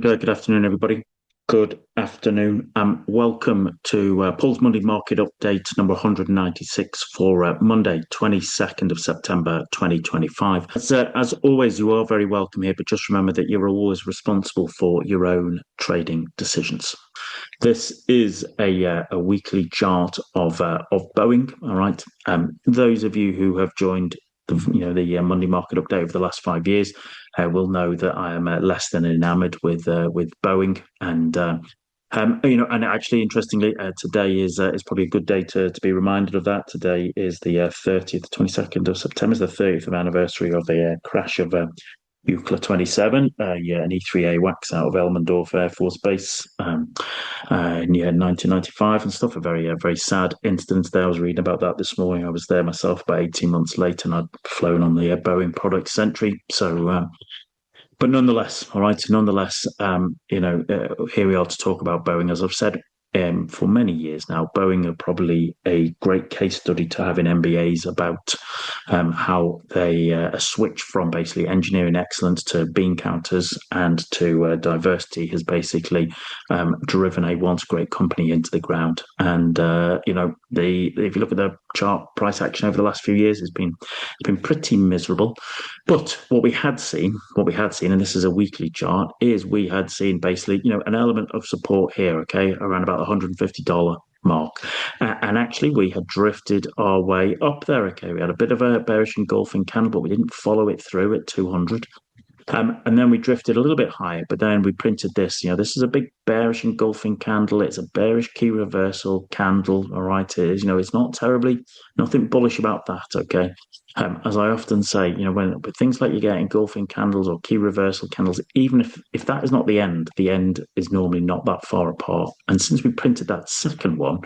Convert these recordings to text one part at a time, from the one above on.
Good afternoon, everybody. Good afternoon. Welcome to Paul's Monday Market Update number 196 for Monday, 22nd of September 2025. As always, you are very welcome here, but just remember that you're always responsible for your own trading decisions. This is a weekly chart of Boeing. All right. Those of you who have joined the Monday Market Update over the last 5 years will know that I am less than enamored with Boeing, and actually, interestingly, today is probably a good day to be reminded of that. Today is the 30th, 22nd of September, is the 30th anniversary of the crash of Eucla 27, an E3A wax out of Elmendorf Air Force Base in 1995 and stuff. A very sad incident there. I was reading about that this morning. I was there myself about 18 months later, and I'd flown on the Boeing product Sentry. But nonetheless, all right. Nonetheless, here we are to talk about Boeing. As I've said for many years now, Boeing are probably a great case study to have in MBAs about how they switch from basically engineering excellence to bean counters and to diversity has basically driven a once great company into the ground. And if you look at the chart price action over the last few years, it's been pretty miserable. But what we had seen, and this is a weekly chart, is we had seen basically, an element of support here, okay, around about the $150 mark. And actually, we had drifted our way up there, okay. We had a bit of a bearish engulfing candle, but we didn't follow it through at 200. And then we drifted a little bit higher, but then we printed this. This is a big bearish engulfing candle. It's a bearish key reversal candle. All right, it is. It's not nothing bullish about that. Okay. As I often say, when with things like you get engulfing candles or key reversal candles, even if that is not the end is normally not that far apart. And since we printed that second one,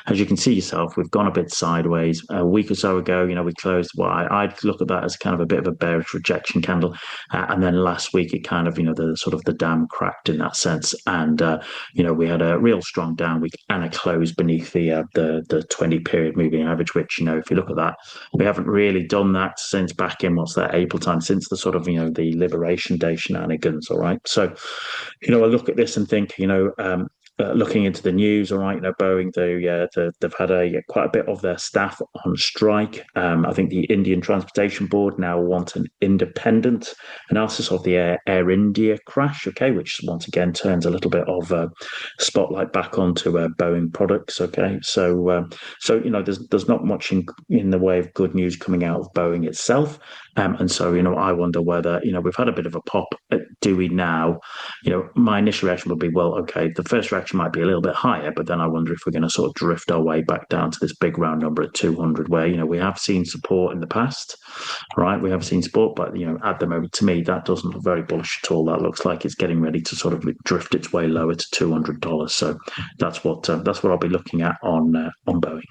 as you can see yourself, we've gone a bit sideways. A week or so ago, we closed. Well, I'd look at that as kind of a bit of a bearish rejection candle, and then last week it kind of, the dam cracked in that sense, and we had a real strong down week and a close beneath the 20 period moving average, which if you look at that, we haven't really done that since back in April time, since the sort of the Liberation Day shenanigans. All right, so I look at this and think looking into the news, all right, Boeing, they've had quite a bit of their staff on strike. I think the Indian Transportation Board now want an independent analysis of the Air India crash, okay, which once again turns a little bit of spotlight back onto Boeing products, okay. So there's not much in the way of good news coming out of Boeing itself, and so I wonder whether we've had a bit of a pop. Do we now? My initial reaction would be, well, okay, the first reaction might be a little bit higher, but then I wonder if we're going to sort of drift our way back down to this big round number at 200, where we have seen support in the past, right? We have seen support, but at the moment, to me, that doesn't look very bullish at all. That looks like it's getting ready to sort of drift its way lower to $200. So that's what I'll be looking at on Boeing.